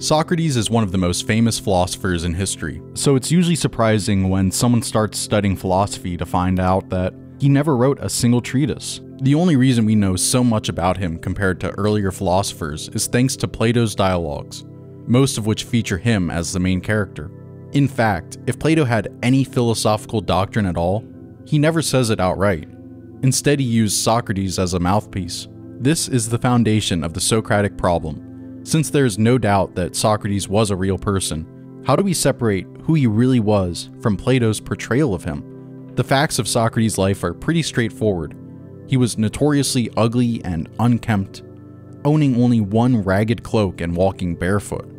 Socrates is one of the most famous philosophers in history, so it's usually surprising when someone starts studying philosophy to find out that he never wrote a single treatise. The only reason we know so much about him compared to earlier philosophers is thanks to Plato's dialogues, most of which feature him as the main character. In fact, if Plato had any philosophical doctrine at all, he never says it outright. Instead, he used Socrates as a mouthpiece. This is the foundation of the Socratic Problem. Since there's no doubt that Socrates was a real person, how do we separate who he really was from Plato's portrayal of him? The facts of Socrates' life are pretty straightforward. He was notoriously ugly and unkempt, owning only one ragged cloak and walking barefoot.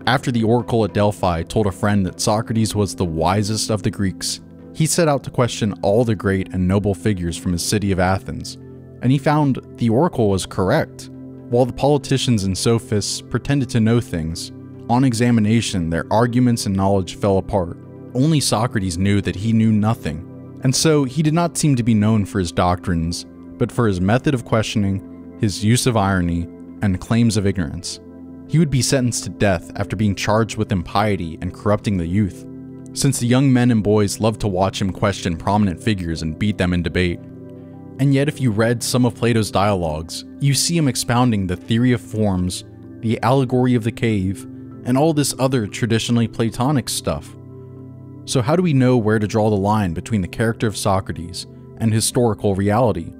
After the oracle at Delphi told a friend that Socrates was the wisest of the Greeks, he set out to question all the great and noble figures from his city of Athens, and he found the oracle was correct. While the politicians and sophists pretended to know things, on examination their arguments and knowledge fell apart. Only Socrates knew that he knew nothing, and so he did not seem to be known for his doctrines, but for his method of questioning, his use of irony, and claims of ignorance. He would be sentenced to death after being charged with impiety and corrupting the youth, since the young men and boys loved to watch him question prominent figures and beat them in debate. And yet if you read some of Plato's dialogues, you see him expounding the theory of forms, the allegory of the cave, and all this other traditionally Platonic stuff. So how do we know where to draw the line between the character of Socrates and historical reality?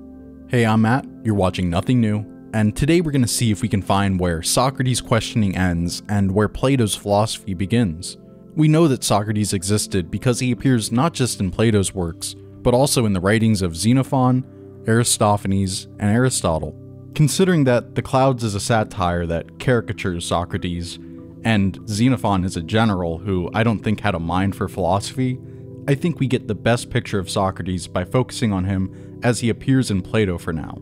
Hey, I'm Matt, you're watching Nothing New, and today we're going to see if we can find where Socrates' questioning ends and where Plato's philosophy begins. We know that Socrates existed because he appears not just in Plato's works, but also in the writings of Xenophon, Aristophanes, and Aristotle. Considering that The Clouds is a satire that caricatures Socrates, and Xenophon is a general who I don't think had a mind for philosophy, I think we get the best picture of Socrates by focusing on him as he appears in Plato for now.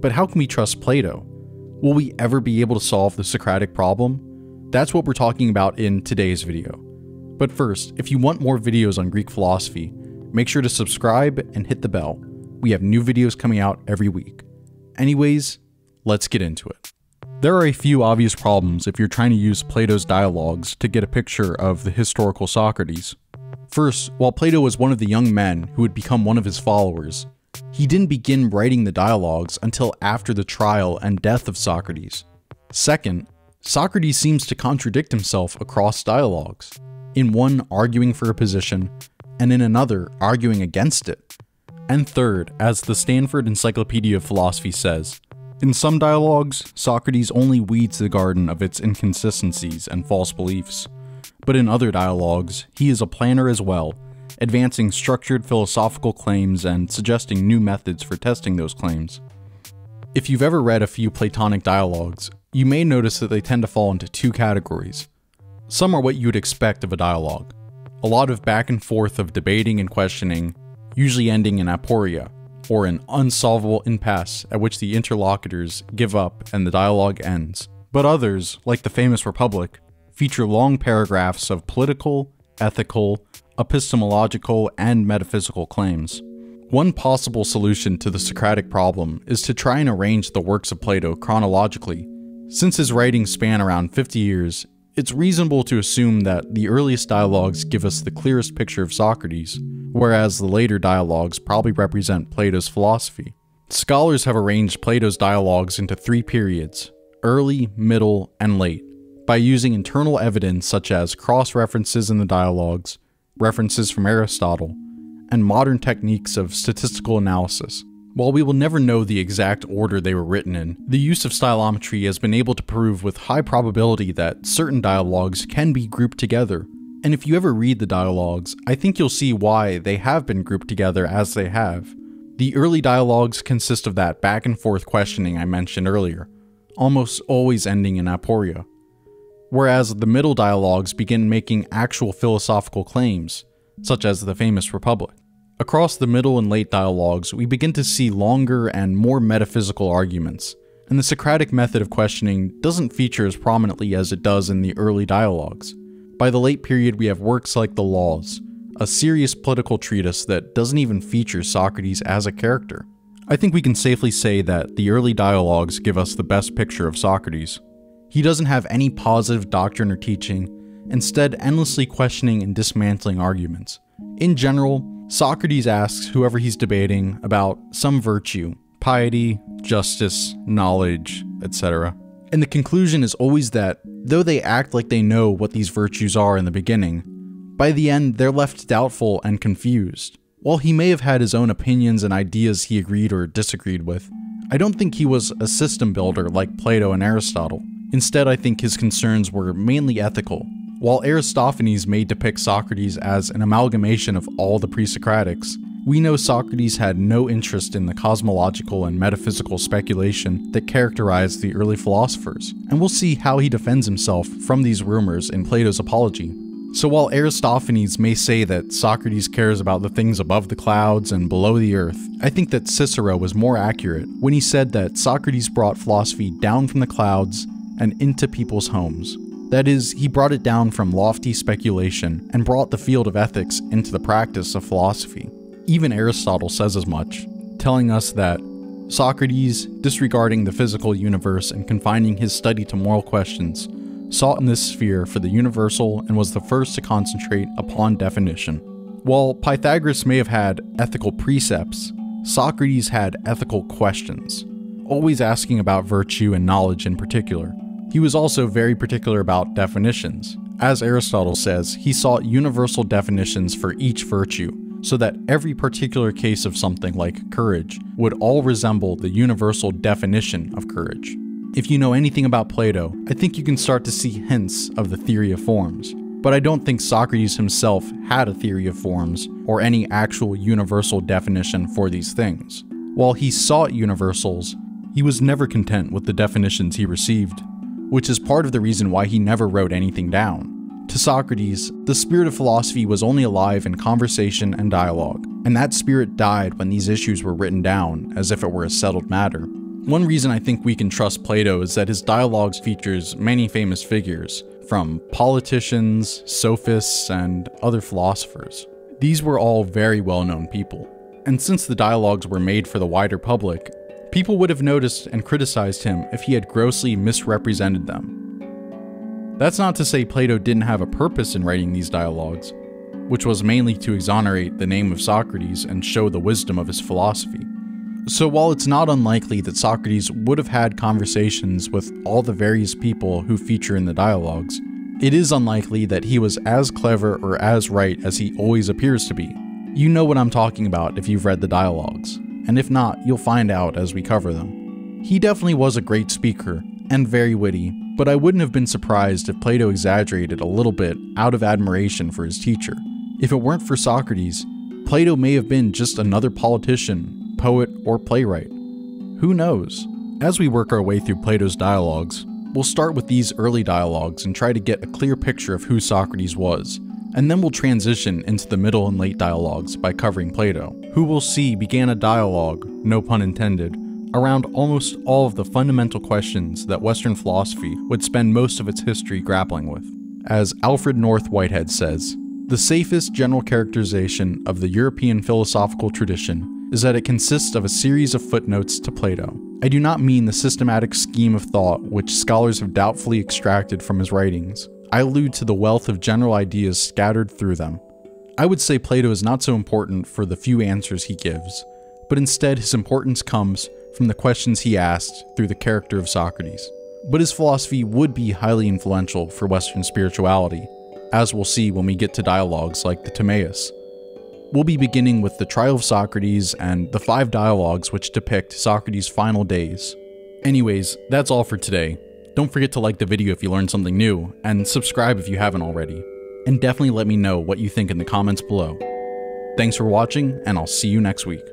But how can we trust Plato? Will we ever be able to solve the Socratic problem? That's what we're talking about in today's video. But first, if you want more videos on Greek philosophy, make sure to subscribe and hit the bell. We have new videos coming out every week. Anyways, let's get into it. There are a few obvious problems if you're trying to use Plato's dialogues to get a picture of the historical Socrates. First, while Plato was one of the young men who would become one of his followers, he didn't begin writing the dialogues until after the trial and death of Socrates. Second, Socrates seems to contradict himself across dialogues, in one arguing for a position, and in another arguing against it. And third, as the Stanford Encyclopedia of Philosophy says, in some dialogues, Socrates only weeds the garden of its inconsistencies and false beliefs, but in other dialogues, he is a planner as well, advancing structured philosophical claims and suggesting new methods for testing those claims. If you've ever read a few Platonic dialogues, you may notice that they tend to fall into two categories. Some are what you would expect of a dialogue, a lot of back and forth of debating and questioning, usually ending in aporia, or an unsolvable impasse at which the interlocutors give up and the dialogue ends. But others, like the famous Republic, feature long paragraphs of political, ethical, epistemological, and metaphysical claims. One possible solution to the Socratic problem is to try and arrange the works of Plato chronologically. Since his writings span around 50 years, it's reasonable to assume that the earliest dialogues give us the clearest picture of Socrates, whereas the later dialogues probably represent Plato's philosophy. Scholars have arranged Plato's dialogues into three periods, early, middle, and late, by using internal evidence such as cross-references in the dialogues, references from Aristotle, and modern techniques of statistical analysis. While we will never know the exact order they were written in, the use of stylometry has been able to prove with high probability that certain dialogues can be grouped together. And if you ever read the dialogues, I think you'll see why they have been grouped together as they have. The early dialogues consist of that back and forth questioning I mentioned earlier, almost always ending in aporia. Whereas the middle dialogues begin making actual philosophical claims, such as the famous Republic. Across the middle and late dialogues, we begin to see longer and more metaphysical arguments, and the Socratic method of questioning doesn't feature as prominently as it does in the early dialogues. By the late period, we have works like The Laws, a serious political treatise that doesn't even feature Socrates as a character. I think we can safely say that the early dialogues give us the best picture of Socrates. He doesn't have any positive doctrine or teaching, instead endlessly questioning and dismantling arguments. In general, Socrates asks whoever he's debating about some virtue, piety, justice, knowledge, etc. And the conclusion is always that, though they act like they know what these virtues are in the beginning, by the end they're left doubtful and confused. While he may have had his own opinions and ideas he agreed or disagreed with, I don't think he was a system builder like Plato and Aristotle. Instead, I think his concerns were mainly ethical. While Aristophanes may depict Socrates as an amalgamation of all the pre-Socratics, we know Socrates had no interest in the cosmological and metaphysical speculation that characterized the early philosophers, and we'll see how he defends himself from these rumors in Plato's Apology. So while Aristophanes may say that Socrates cares about the things above the clouds and below the earth, I think that Cicero was more accurate when he said that Socrates brought philosophy down from the clouds and into people's homes. That is, he brought it down from lofty speculation and brought the field of ethics into the practice of philosophy. Even Aristotle says as much, telling us that Socrates, disregarding the physical universe and confining his study to moral questions, sought in this sphere for the universal and was the first to concentrate upon definition. While Pythagoras may have had ethical precepts, Socrates had ethical questions, always asking about virtue and knowledge in particular. He was also very particular about definitions. As Aristotle says, he sought universal definitions for each virtue, so that every particular case of something like courage would all resemble the universal definition of courage. If you know anything about Plato, I think you can start to see hints of the theory of forms, but I don't think Socrates himself had a theory of forms or any actual universal definition for these things. While he sought universals, he was never content with the definitions he received, which is part of the reason why he never wrote anything down. To Socrates, the spirit of philosophy was only alive in conversation and dialogue, and that spirit died when these issues were written down as if it were a settled matter. One reason I think we can trust Plato is that his dialogues features many famous figures, from politicians, sophists, and other philosophers. These were all very well-known people, and since the dialogues were made for the wider public, people would have noticed and criticized him if he had grossly misrepresented them. That's not to say Plato didn't have a purpose in writing these dialogues, which was mainly to exonerate the name of Socrates and show the wisdom of his philosophy. So while it's not unlikely that Socrates would have had conversations with all the various people who feature in the dialogues, it is unlikely that he was as clever or as right as he always appears to be. You know what I'm talking about if you've read the dialogues, and if not, you'll find out as we cover them. He definitely was a great speaker, and very witty, but I wouldn't have been surprised if Plato exaggerated a little bit out of admiration for his teacher. If it weren't for Socrates, Plato may have been just another politician, poet, or playwright. Who knows? As we work our way through Plato's dialogues, we'll start with these early dialogues and try to get a clear picture of who Socrates was, and then we'll transition into the middle and late dialogues by covering Plato, who we'll see began a dialogue, no pun intended, around almost all of the fundamental questions that Western philosophy would spend most of its history grappling with. As Alfred North Whitehead says, the safest general characterization of the European philosophical tradition is that it consists of a series of footnotes to Plato. I do not mean the systematic scheme of thought which scholars have doubtfully extracted from his writings. I allude to the wealth of general ideas scattered through them. I would say Plato is not so important for the few answers he gives, but instead his importance comes from the questions he asked through the character of Socrates. But his philosophy would be highly influential for Western spirituality, as we'll see when we get to dialogues like the Timaeus. We'll be beginning with the trial of Socrates and the 5 dialogues which depict Socrates' final days. Anyways, that's all for today. Don't forget to like the video if you learned something new, and subscribe if you haven't already. And definitely let me know what you think in the comments below. Thanks for watching, and I'll see you next week.